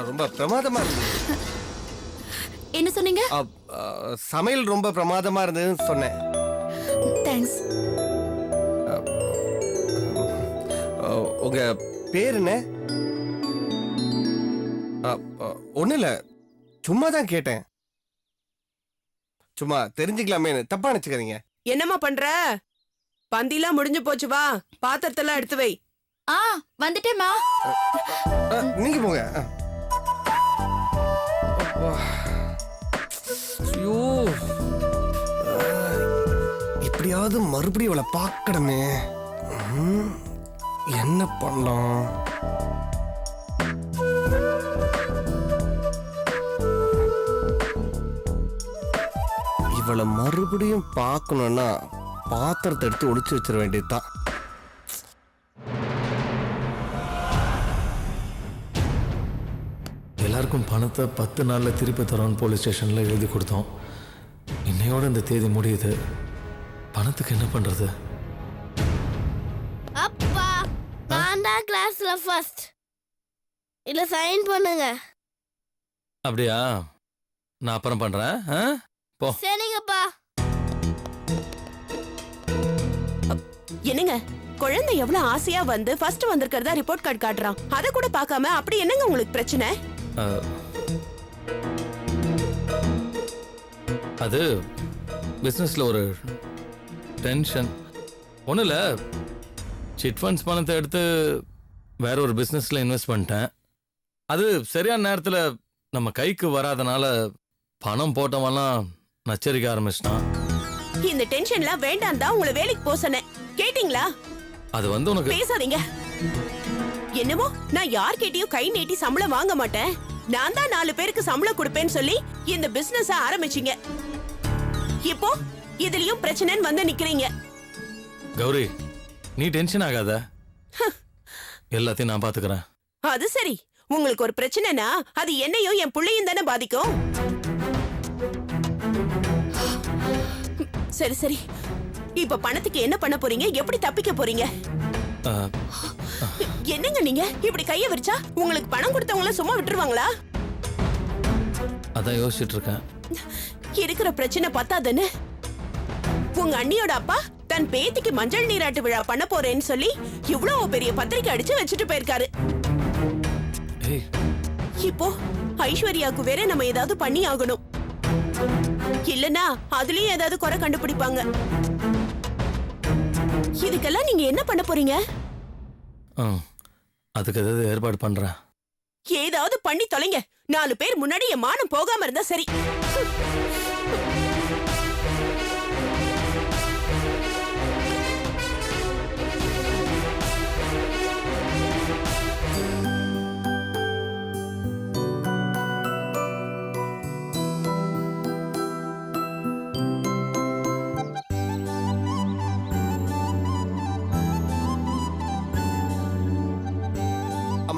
ரொம்ப பிரமாதமா இருந்தது. என்ன சொன்னீங்க? சமையல் ரொம்ப பிரமாதமா இருந்ததுன்னு சொன்னேன். தேங்க்ஸ். உங்க பேர் என்ன? ஒண்ணு இல்ல, சும்மா தான் கேட்டேன். சும்மா தெரிஞ்சுக்கலாமே, தப்பா நினைச்சுக்காதீங்க. என்னம்மா பண்ற? பந்திலாம் முடிஞ்சு போச்சு, வா பாத்திரத்தெல்லாம் எடுத்து வை. வந்துட்டேம்மா. நீங்க போங்க. ஐயோ, எப்படியாவது மறுபடியும் அவளை பார்க்கணுமே. என்ன பண்ணலாம்? இவளை மறுபடியும் பார்க்கணும்னா பாத்திரத்தை எடுத்து ஒளிச்சு வச்சிட வேண்டியதுதான். எல்லாருக்கும் பணத்தை 10 நாளில் திருப்பி தரோன்னு போலீஸ் ஸ்டேஷனில் எழுதி கொடுத்தோம். இன்னையோட இந்த தேதி முடியுது. பணத்துக்கு என்ன பண்ணுறது? அப்பா, நான் தான் கிளாஸ்ல ஃபர்ஸ்ட். இல்ல சைன் பண்ணுங்க. அப்படியா? நான் அப்புறம் பண்ணுறேன். போ. சரிங்கப்பா. என்னங்க, குழந்தை எவ்வளவு ஆசையா வந்து ஃபர்ஸ்ட் வந்திருக்கிறதா ரிப்போர்ட் கார்டு காட்டுறான். அத கூட பார்க்காம அப்படி என்னங்க உங்களுக்கு பிரச்சனை? அது பிஸ்னஸில் ஒரு டென்ஷன். ஒன்றும் இல்லை, சிட் ஃபண்ட்ஸ் பணத்தை எடுத்து வேற ஒரு பிஸ்னஸில் இன்வெஸ்ட் பண்ணிட்டேன். அது சரியான நேரத்தில் நம்ம கைக்கு வராதனால பணம் போட்டவெல்லாம் நச்சரிக்க ஆரம்பிச்சிட்டான். இந்த டென்ஷன்லாம் வேண்டாம் தான் உங்களை வேலைக்கு போக சொன்னேன். கேட்டீங்களா? அது வந்து உனக்கு பேசாதீங்க. என்னமோ நான் யார் கேட்டியும் கை நீட்டி சம்பளம் வாங்க மாட்டேன், நான் தான் 4 பேருக்கு சம்பளம் கொடுப்பேன்னு சொல்லி இந்த பிசினஸ் ஆரம்பிச்சீங்க. இப்போ இதுலயும் பிரச்சனைன்னு வந்து நிக்கிறீங்க. கௌரி, நீ டென்ஷன் ஆகாத. எல்லாத்தையும் நான் பாத்துக்கிறேன். அது சரி, உங்களுக்கு ஒரு பிரச்சனைனா அது என்னையும் என் புள்ளையும் தானே பாதிக்கும். சரி சரி, இப்ப பணத்துக்கு என்ன பண்ண போறீங்க? எப்படி தப்பிக்க போறீங்க? என்னங்க நீங்க இப்படி கைய விரிச்சா உங்களுக்கு பணம் கொடுத்தவங்கள சும்மா விட்டுருவாங்களா? அதான் யோசிச்சுட்டு இருக்கேன். இருக்கிற பிரச்சனை பத்தாதுன்னு உங்க அண்ணியோட அப்பா தன் பேத்திக்கு மஞ்சள் நீராட்டு விழா பண்ண போறேன்னு சொல்லி இவ்வளவு பெரிய பத்திரிக்கை அடிச்சு வச்சுட்டு போயிருக்காரு. இப்போ ஐஸ்வர்யாவுக்கு வேற நம்ம ஏதாவது பண்ணி ஆகணும். இல்லனா அதுலயும் ஏதாவது குறை கண்டுபிடிப்பாங்க. இதுக்கெல்லாம் நீங்க என்ன பண்ண போறீங்க? அதுக்கு ஏதாவது ஏற்பாடு பண்றேன். ஏதாவது பண்ணி தொலைங்க. 4 பேர் முன்னாடி என் மானம் போகாம இருந்தா சரி.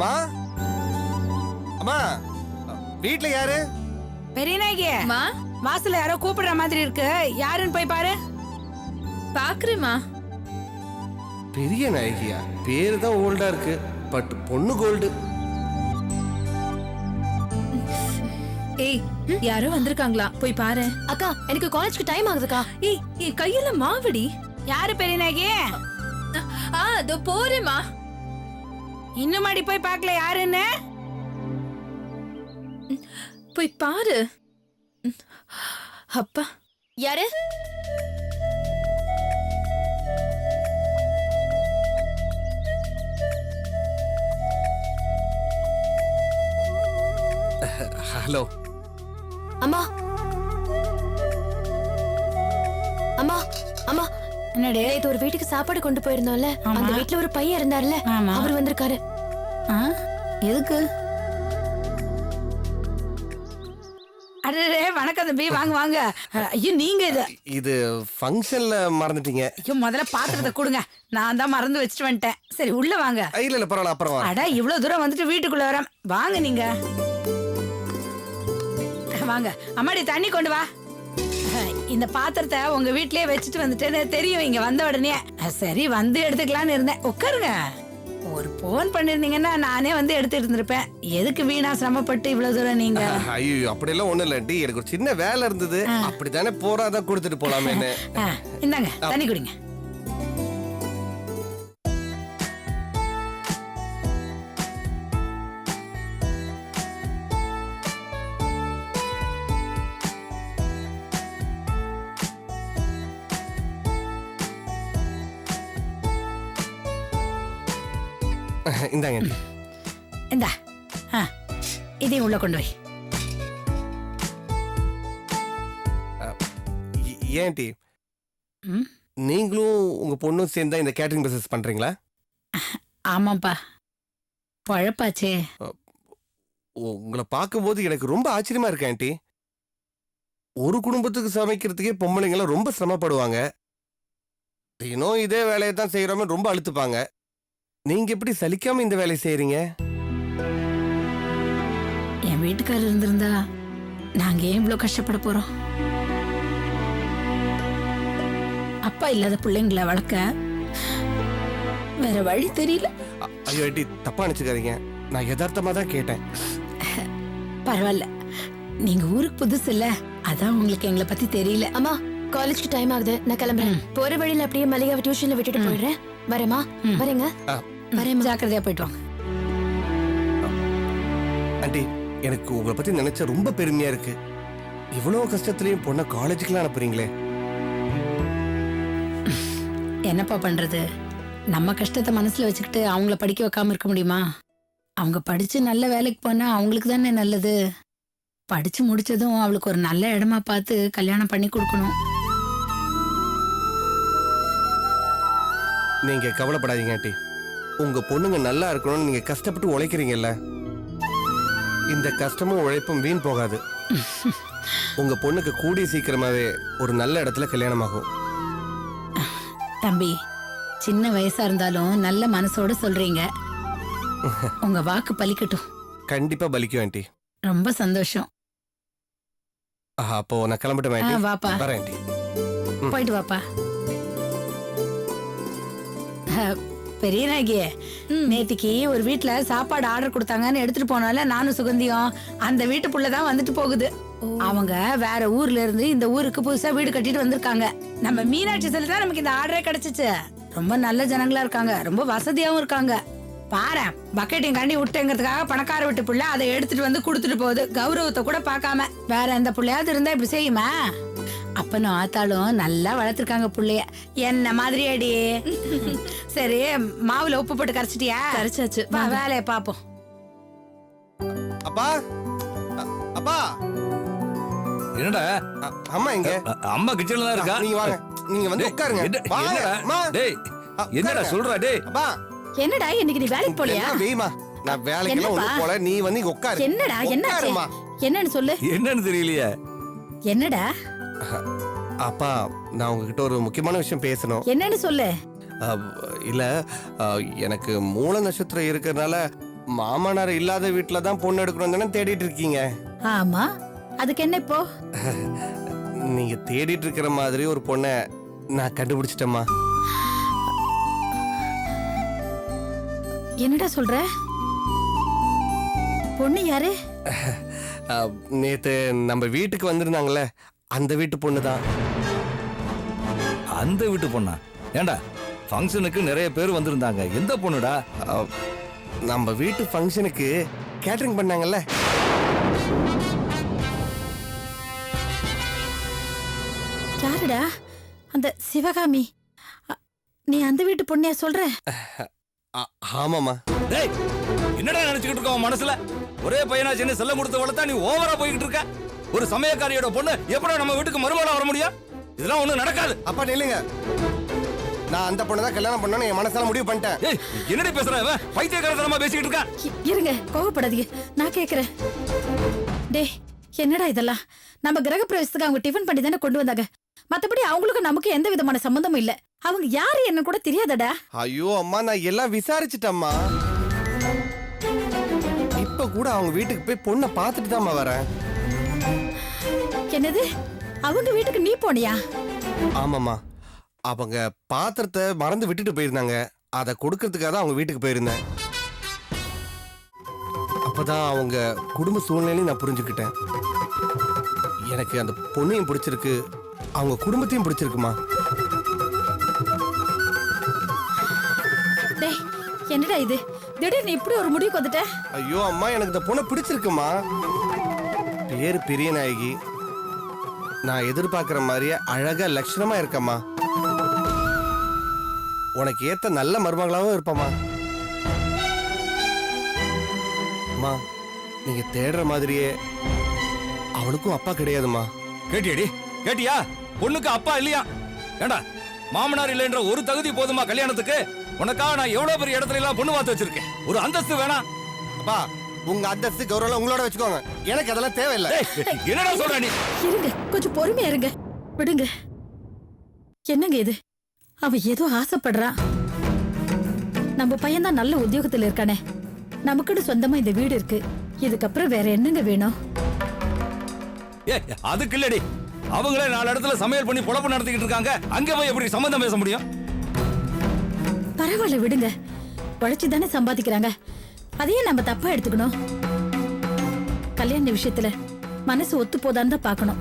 அம்மா அம்மா வீட்ல யாரு? பெரியநாயகி மா வாசல்ல யாரோ கூப்பிடுற மாதிரி இருக்கு, யாருன்னு போய் பாரு. பாக்குறேம்மா. பெரிய நாயகியா? பேரு தான் ஓல்டா இருக்கு, பட் பொண்ணு கோல்டு. ஏய் யாரோ வந்திருக்காங்களா, போய் பாரு. அக்கா எனக்கு காலேஜ்க்கு டைம் ஆகுதுக்கா. ஏய் என் கையில மாவடி. யாரு பெரியநாயகி? அதோ போறேம்மா. இன்னும் மாடி போய் பார்க்கல யாருன்னு. போய் பாரு. அப்பா யாரு? ஹலோ அம்மா அம்மா அம்மா, என்னடே? நேத்து ஒரு வீட்டுக்கு சாப்பாடு கொண்டு போயிருந்தோம்ல, ஆமா. அந்த வீட்ல ஒரு பையன் இருந்தார்ல, ஆமா. அவர் வந்திருக்காரு. ஆ? எதுக்கு? அடடே, வணக்கம் தம்பி, வாங்க வாங்க. ஐயோ நீங்க இது ஃபங்க்ஷன்ல மறந்துட்டீங்க. ஐயோ முதல்ல பாத்திரத்தை கொடுங்க, நான் தான் மறந்து வச்சுட்டு வந்துட்டேன். சரி உள்ள வாங்க. இல்ல இல்ல பரவாயில்ல, அப்புறம் வரேன். அட இவ்வளவு தூரம் வந்துட்டு வீட்டுக்குள்ள வர வாங்க நீங்க. வாங்க அம்மாடி, தண்ணி கொண்டு வா. இந்த பாத்திரத்தை உங்க வீட்லயே வச்சுட்டு வந்துட்டேன்னு தெரியும் இங்க வந்த உடனே. சரி வந்து எடுத்துக்கலாம்னு இருந்தேன். உட்காருங்க. ஒரு போன் பண்ணிருந்தீங்கன்னா நானே வந்து எடுத்துட்டு இருந்திருப்பேன். எதுக்கு வீணா சிரமப்பட்டு இவ்வளவு தூரம் நீங்க? ஐயோ அப்படி எல்லாம் ஒண்ணும் இல்ல, எனக்கு ஒரு சின்ன வேலை இருந்தது, அப்படித்தானே போறாதான் கொடுத்துட்டு போலாமேன்னு. இந்தாங்க தண்ணி குடிங்க. இந்தாங்க. இந்தா இதையும் உள்ள கொண்டு வை. ஏன் டி, ம்? நீங்களும் உங்க பொண்ணும் சேர்ந்தா இந்த கேட்டரிங் பிசினஸ் பண்றீங்களா? ஆமாப்பா, பழப்பாச்சே. உங்களை பார்க்கும்போது எனக்கு ரொம்ப ஆச்சரியமா இருக்கு ஆண்டி. ஒரு குடும்பத்துக்கு சமைக்கிறதுக்கே பொம்பளைங்களாம் ரொம்ப சிரமப்படுவாங்க. தினம் இதே வேலையை தான் செய்யறோமே ரொம்ப அழுத்துப்பாங்க. நீங்க எப்படி சலிக்காம இந்த வேலையை செய்யறீங்க? என் வீட்டுக்காரர் இருந்திருந்தா நாங்க ஏன் இவ்வளவு கஷ்டப்பட போறோம்? அப்பா இல்லாத பிள்ளைங்களை வளர்க்க வேற வழி தெரியல. ஐயோ ஆண்டி தப்பா நினைச்சுக்காதீங்க, நான் யதார்த்தமா தான் கேட்டேன். பரவாயில்ல, நீங்க ஊருக்கு புதுசு இல்ல, அதான் உங்களுக்கு எங்களை பத்தி தெரியல. அம்மா காலேஜ்க்கு டைம் ஆகுது, நான் கிளம்புறேன். போற வழியில அப்படியே மல்லிகாவை டியூஷன்ல விட்டுட்டு போயிடுறேன். வரேம்மா. வரேங்க. வரேன், ஜாக்கிரதையா போயிட்டு வாங்க. ஆண்டி எனக்கு உங்களை பத்தி நினைச்சா ரொம்ப பெருமையா இருக்கு. இவ்வளவு கஷ்டத்துலயும் பொண்ணை காலேஜுக்குலாம் அனுப்புறீங்களே. என்னப்பா பண்றது, நம்ம கஷ்டத்தை மனசுல வச்சுக்கிட்டு அவங்கள படிக்க வைக்காம இருக்க முடியுமா? அவங்க படிச்சு நல்ல வேலைக்கு போனா அவங்களுக்கு தானே நல்லது. படிச்சு முடிச்சதும் அவளுக்கு ஒரு நல்ல இடமா பார்த்து கல்யாணம் பண்ணி கொடுக்கணும். நீங்க கவலைப்படாதீங்க ஆண்டி, உங்க பொண்ணுங்க நல்லா இருக்கணும்னு நீங்க கஷ்டப்பட்டு உழைக்கிறீங்கல்ல, இந்த கஷ்டமும் உழைப்பும் வீண் போகாது. உங்க பொண்ணுக்கு கூடிய சீக்கிரமாவே ஒரு நல்ல இடத்துல கல்யாணம் ஆகும். தம்பி, சின்ன வயசா இருந்தாலும் நல்ல மனசோட சொல்றீங்க. உங்க வாக்கு பலிக்கட்டும். கண்டிப்பா பலிக்கும் ஆண்டி. ரொம்ப சந்தோஷம். அப்போ நான் கிளம்பட்டும் ஆண்டி. வாப்பா, வரேன் ஆண்டி. போயிட்டு வாப்பா. பெரியநாயகியே, நேத்திக்கு ஒரு வீட்டுல சாப்பாடு ஆர்டர் கொடுத்தாங்கன்னு எடுத்துட்டு போனால நானும் சுகந்தியும் அந்த வீட்டு புள்ளதான் வந்துட்டு போகுது. அவங்க வேற ஊர்ல இருந்து இந்த ஊருக்கு புதுசா வீடு கட்டிட்டு வந்திருக்காங்க. நம்ம மீனாட்சி செல்ல தான் நமக்கு இந்த ஆர்டரே கிடைச்சிச்சு. ரொம்ப நல்ல ஜனங்களா இருக்காங்க, ரொம்ப வசதியாவும் இருக்காங்க. பாரு, பக்கெட்டையும் கண்டி விட்டுங்கிறதுக்காக பணக்கார வீட்டு புள்ள அதை எடுத்துட்டு வந்து கொடுத்துட்டு போகுது, கௌரவத்தை கூட பார்க்காம. வேற எந்த புள்ளையாவது இருந்தா இப்படி செய்யுமா? அப்பனும் ஆத்தாலும் நல்லா வளர்த்திருக்காங்க புள்ளைய, என்ன மாதிரி அடி. சரி, மாவுல உப்பு போட்டு கரைச்சிட்டியா? கரைச்சாச்சு. வா வேலையை பாப்போம். அப்பா அப்பா, என்னடா அம்மா இங்க. அம்மா கிச்சன்ல தான் இருக்கா? நீங்க வாங்க, நீங்க வந்து உட்காருங்க. வாங்க அம்மா. டேய் என்னடா சொல்றா? டேய் அப்பா, என்னடா இன்னைக்கு நீ வேலைக்கு போலியா? எல்லாம் வெய்மா, நான் வேலைக்கெல்லாம் ஒண்ணு போல, நீ வந்து இங்க உட்காரு. என்னடா என்னாச்சு? உட்காருமா. என்னன்னு சொல்லு. என்னன்னு தெரியலையே. என்னடா? அப்பா, நான் உங்ககிட்ட ஒரு முக்கியமான விஷயம் பேசணும். என்னன்னு சொல்லு. இல்ல, எனக்கு மூல நட்சத்திரம் இருக்கிறதுனால மாமனார் இல்லாத வீட்டில் தான் பொண்ணு எடுக்கணும் தானே தேடிட்டு இருக்கீங்க. ஆமா, அதுக்கு என்ன இப்போ? நீங்க தேடிட்டு இருக்கிற மாதிரி ஒரு பொண்ணை நான் கண்டுபிடிச்சிட்டேம்மா. என்னடா சொல்ற? பொண்ணு யாரு? நேத்து நம்ம வீட்டுக்கு வந்திருந்தாங்களே அந்த வீட்டு பொண்ணு தான். அந்த வீட்டு பொண்ணா? ஏண்டா ஃபங்க்ஷனுக்கு நிறைய பேர் வந்திருந்தாங்க, எந்த பொண்ணுடா? நம்ம வீட்டு ஃபங்க்ஷனுக்கு கேட்டரிங் பண்ணாங்கல்ல. யாருடா? அந்த சிவகாமி. நீ அந்த வீட்டு பொண்ணையா சொல்ற? ஆமாம்மா. டேய், என்னடா நினைச்சுக்கிட்டு இருக்க உன் மனசுல? ஒரே பையனா சின்ன செல்லம் கொடுத்து வளர்த்தா நீ ஓவரா போய்கிட்டு இருக்க. ஒரு சமயக்காரியோட பொண்ணு எப்படா நம்ம வீட்டுக்கு மருமகளா வர முடியும்? இதெல்லாம் ஒண்ணும் நடக்காது. அப்பா நில்லுங்க. நான் அந்த பொண்ணை தான் கல்யாணம் பண்ணணும்னு என் மனசால முடிவு பண்ணிட்டேன். ஏய், என்னடி பேசுற இவன்? பைத்தியக்காரத்தனமா பேசிக்கிட்டு இருக்கா. இருங்க, கோவப்படாதீங்க, நான் கேக்குறேன். டேய், என்னடா இதெல்லாம்? நம்ம கிரக பிரவேசத்துக்கு அவங்க டிஃபன் பண்ணி தானே கொண்டு வந்தாங்க. மத்தபடி அவங்களுக்கு நமக்கு எந்த விதமான சம்பந்தமும் இல்ல. அவங்க யாரு என்ன கூட தெரியாதடா. ஐயோ அம்மா, நான் எல்லாம் விசாரிச்சுட்டேம்மா. இப்ப கூட அவங்க வீட்டுக்கு போய் பொண்ணை பார்த்துட்டு தான்மா வரேன். என்னது? அவங்க வீட்டுக்கு நீ போனியா? ஆமாம்மா. அவங்க பாத்திரத்தை மறந்து விட்டுட்டு போயிருந்தாங்க. அதை கொடுக்கறதுக்காக தான் அவங்க வீட்டுக்கு போயிருந்தேன். அப்பதான் அவங்க குடும்ப சூழ்நிலையும் நான் புரிஞ்சுக்கிட்டேன். எனக்கு அந்த பொண்ணையும் பிடிச்சிருக்கு, அவங்க குடும்பத்தையும் பிடிச்சிருக்குமா. டேய், என்னடா இது? திடீர்னு இப்படி ஒரு முடிவுக்கு வந்துட்ட? ஐயோ அம்மா, எனக்கு இந்த பொண்ணை பிடிச்சிருக்குமா. பேரு பெரிய நாயகி. நான் எதிர்பார்க்கிற மாதிரியே அழகா லட்சணமா இருக்கம்மா. உனக்கு ஏத்த நல்ல மருமகளாவும் இருப்பம்மா. அம்மா, நீங்க தேடுற மாதிரியே அவளுக்கும் அப்பா கிடையாதுமா. கேட்டியடி? கேட்டியா? பொண்ணுக்கு அப்பா இல்லையா? ஏண்டா மாமனார் இல்லைன்ற ஒரு தகுதி போதுமா கல்யாணத்துக்கு? உனக்காக நான் எவ்வளவு பெரிய இடத்துல எல்லாம் பொண்ணு பார்த்து வச்சிருக்கேன். ஒரு அந்தஸ்து வேணாம்? அப்பா, உங்க அந்தஸ்து கௌரவம் உங்களோட வச்சுக்கோங்க. எனக்கு அதெல்லாம் தேவையில்லை. என்னடா சொல்ற நீ? இருங்க, கொஞ்சம் பொறுமையா இருங்க. விடுங்க. என்னங்க இது? அவ ஏதோ ஆசைப்படுறான். நம்ம பையன் தான் நல்ல உத்தியோகத்துல இருக்கானே. நமக்குன்னு சொந்தமா இந்த வீடு இருக்கு. இதுக்கப்புறம் வேற என்னங்க வேணும்? அதுக்கு இல்லடி, அவங்களே 4 இடத்துல சமையல் பண்ணி பொழப்பு நடத்திக்கிட்டு இருக்காங்க. அங்க போய் எப்படி சம்பந்தம் பேச முடியும்? பரவாயில்ல, விடுங்க. உழைச்சு தானே சம்பாதிக்கிறாங்க. அதையே நம்ம தப்பா எடுத்துக்கணும். கல்யாண விஷயத்துல மனசு ஒத்து போதான்னு தான் பார்க்கணும்.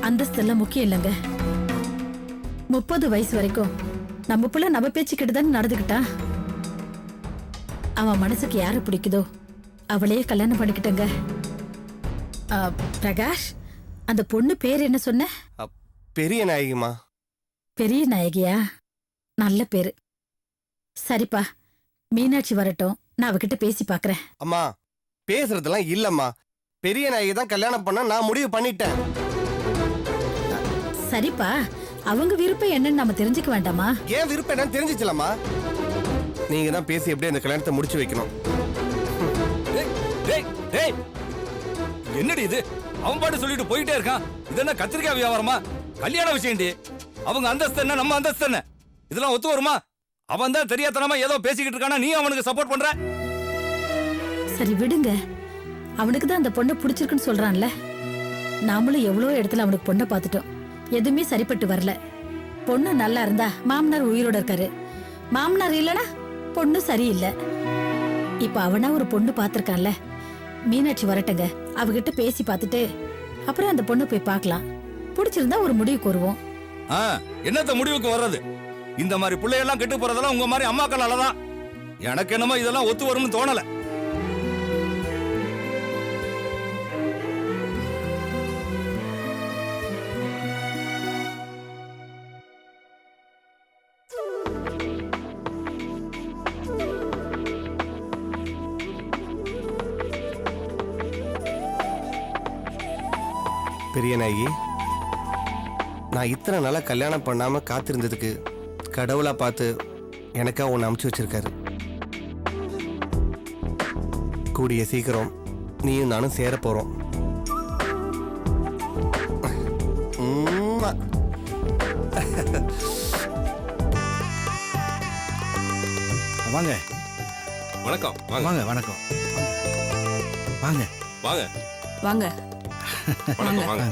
அந்தஸ்து எல்லாம் முக்கியம் இல்லைங்க. 30 வயசு வரைக்கும் நம்ம புள்ள நம்ம பேச்சுக்கிட்டு தானே நடந்துக்கிட்டான். அவன் மனசுக்கு யாரை பிடிக்குதோ அவளையே கல்யாணம் பண்ணிக்கிட்டங்க. பிரகாஷ், அந்த பொண்ணு பேர் என்ன சொன்ன? பெரிய நாயகிமா. பெரிய நாயகியா? நல்ல பேரு. சரிப்பா, மீனாட்சி வரட்டும், நான் அவகிட்ட பேசி பாக்குறேன். அம்மா, பேசுறதெல்லாம் இல்லம்மா. பெரிய நாயகி தான் கல்யாணம் பண்ண நான் முடிவு பண்ணிட்டேன். சரிப்பா, அவங்க விருப்பம் என்னன்னு நாம தெரிஞ்சுக்க வேண்டாமா? ஏன் விருப்பம் என்னன்னு தெரிஞ்சிச்சலாமா? நீங்க தான் பேசி எப்படியே அந்த கல்யாணத்தை முடிச்சு வைக்கணும். என்னடி இது? அவன் பாட்டு சொல்லிட்டு போயிட்டே இருக்கான். இது என்ன கத்திரிக்காய் வியாபாரமா? கல்யாண விஷயம்டி. அவங்க அந்தஸ்து என்ன, நம்ம அந்தஸ்து என்ன? இதெல்லாம் ஒத்து வருமா? அவன் தான் தெரியாதனமா ஏதோ பேசிக்கிட்டு இருக்கானா, நீ அவனுக்கு சப்போர்ட் பண்ற? சரி விடுங்க. அவனுக்கு தான் அந்த பொண்ணை பிடிச்சிருக்குன்னு சொல்றான்ல. நாமளும் எவ்வளவு இடத்துல அவனுக்கு பொண்ணை பார்த்துட்டோம். எதுவுமே சரிப்பட்டு வரல. பொண்ணு நல்லா இருந்தா மாமனார் உயிரோட இருக்காரு. மாமனார் இல்லனா பொண்ணு சரியில்லை. இப்ப அவனா ஒரு பொண்ணு பார்த்திருக்கான்ல. மீனாட்சி வரட்டுங்க, அவகிட்ட பேசி பார்த்துட்டு அப்புறம் அந்த பொண்ணு போய் பார்க்கலாம். பிடிச்சிருந்தா ஒரு முடிவுக்கு வருவோம். என்னத்த முடிவுக்கு வர்றது? இந்த மாதிரி பிள்ளையெல்லாம் கெட்டு போறதெல்லாம் உங்க மாதிரி அம்மாக்களால தான். எனக்கு என்னமோ இதெல்லாம் ஒத்து வரும்னு தோணல. பெரிய நாயகி, நான் இத்தனை நாளா கல்யாணம் பண்ணாம காத்திருந்ததுக்கு கடவுளா பார்த்து எனக்கா ஒன்று அமுச்சு வச்சிருக்காரு. கூடிய சீக்கிரம் நீயும் நானும் சேர போறோம். வாங்க வணக்கம் வாங்க வாங்க வணக்கம் வாங்க வாங்க வாங்க வணக்கம் வாங்க வாங்க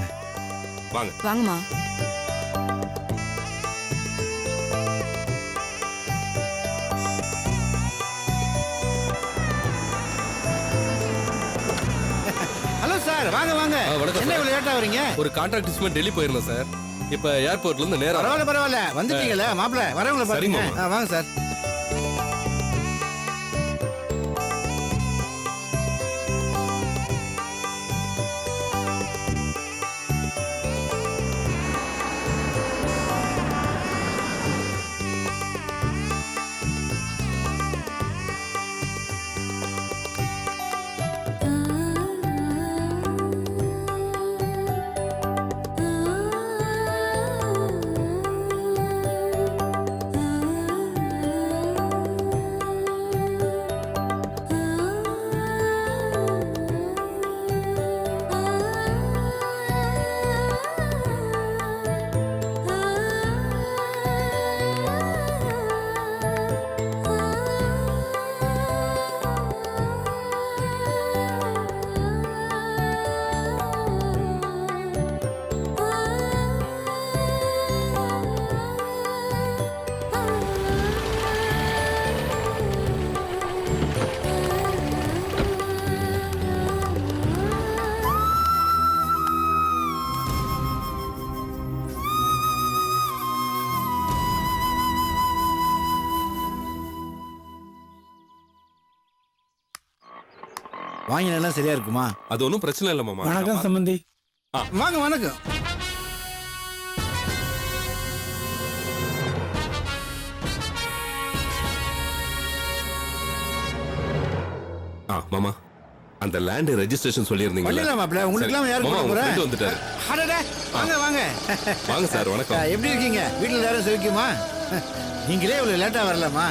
வாங்க வாங்கம்மா. ஹலோ சார் வாங்க வாங்க வணக்கம் என்ன சார். இவ்வளவு லேட்டா வரீங்க ஒரு கான்ட்ராக்ட் டிஸ்மெண்ட் டெல்லி போயிருந்தோம் சார். இப்ப ஏர்போர்ட்ல இருந்து நேரா பரவாயில்ல பரவாயில்ல வந்துட்டீங்கல்ல மாப்பிள்ள வரவங்கள பாருங்க சரிங்க. வாங்க சார் வாங்கினெல்லாம் சரியா இருக்குமா? அது ஒன்றும் பிரச்சனை இல்லை மாமா. வணக்கம் சம்பந்தி. வாங்க வணக்கம். மாமா அந்த லேண்ட் ரெஜிஸ்ட்ரேஷன் சொல்லியிருந்தீங்க. பண்ணிடலாம் மாப்பிள்ள. உங்களுக்குலாம் யாருக்கு கொடுக்க போறேன்? வந்துட்டாரு. அடடே வாங்க வாங்க. வாங்க சார் வணக்கம். எப்படி இருக்கீங்க? வீட்டில் எல்லாரும் சௌக்கியமா? நீங்களே இவ்வளவு லேட்டா வரலாமா?